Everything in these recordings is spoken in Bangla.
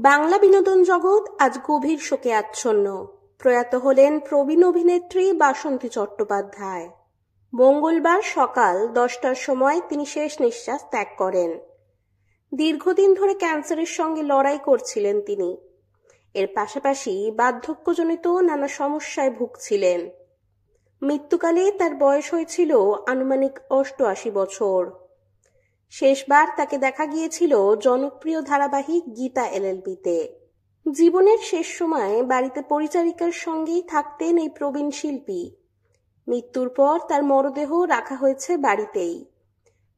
বাংলা বিনোদন জগৎ আজ গভীর শোকে আচ্ছন্ন। প্রয়াত হলেন প্রবীণ অভিনেত্রী বাসন্তী চট্টোপাধ্যায়। মঙ্গলবার সকাল 10টার সময় তিনি শেষ নিঃশ্বাস ত্যাগ করেন। দীর্ঘদিন ধরে ক্যান্সারের সঙ্গে লড়াই করছিলেন তিনি। এর পাশাপাশি বার্ধক্যজনিত নানা সমস্যায় ভুগছিলেন। মৃত্যুকালে তার বয়স হয়েছিল আনুমানিক 88 বছর। শেষবার তাকে দেখা গিয়েছিল জনপ্রিয় ধারাবাহিক গীতা এলএলবিতে। জীবনের শেষ সময়ে বাড়িতে পরিচারিকার সঙ্গেই থাকতেন এই প্রবীণ শিল্পী। মৃত্যুর পর তার মরদেহ রাখা হয়েছে বাড়িতেই।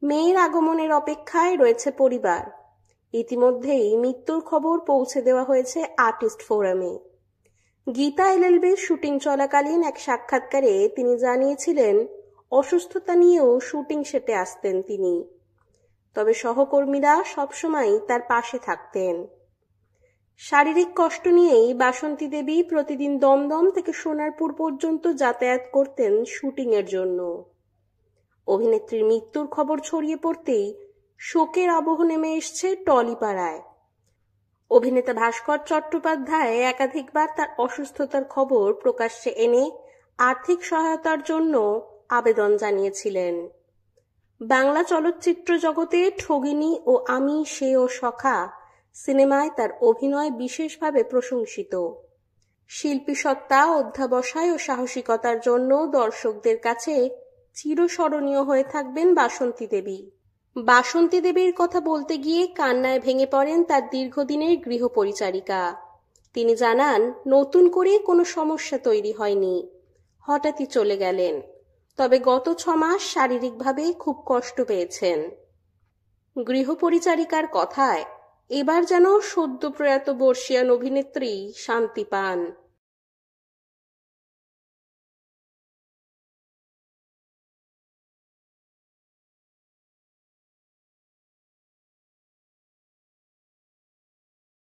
মেয়ের আগমনের অপেক্ষায় রয়েছে পরিবার। ইতিমধ্যেই মৃত্যুর খবর পৌঁছে দেওয়া হয়েছে আর্টিস্ট ফোরামে। গীতা এলএলবির শুটিং চলাকালীন এক সাক্ষাৎকারে তিনি জানিয়েছিলেন, অসুস্থতা নিয়েও শুটিং সেটে আসতেন তিনি, তবে সহকর্মীরা সবসময় তার পাশে থাকতেন। শারীরিক কষ্ট নিয়েই বাসন্তী দেবী প্রতিদিন দমদম থেকে সোনারপুর পর্যন্ত যাতায়াত করতেন শুটিংয়ের জন্য। অভিনেত্রীর মৃত্যুর খবর ছড়িয়ে পড়তেই শোকের আবহ নেমে এসছে টলিপাড়ায়। অভিনেতা ভাস্কর চট্টোপাধ্যায় একাধিকবার তার অসুস্থতার খবর প্রকাশ্যে এনে আর্থিক সহায়তার জন্য আবেদন জানিয়েছিলেন। বাংলা চলচ্চিত্র জগতে ঠগিনী ও আমি সে ও সখা সিনেমায় তার অভিনয় বিশেষভাবে প্রশংসিত। শিল্পী সত্তা, অধ্যাবসায় ও সাহসিকতার জন্য দর্শকদের কাছে চিরস্মরণীয় হয়ে থাকবেন বাসন্তী দেবী। বাসন্তী দেবীর কথা বলতে গিয়ে কান্নায় ভেঙে পড়েন তার দীর্ঘদিনের গৃহপরিচারিকা। তিনি জানান, নতুন করে কোনো সমস্যা তৈরি হয়নি, হঠাৎই চলে গেলেন। তবে গত 6 মাস শারীরিকভাবে খুব কষ্ট পেয়েছেন। গৃহপরিচারিকার কথায়, এবার যেন সদ্য প্রয়াত বর্ষিয়ান অভিনেত্রী শান্তি পান।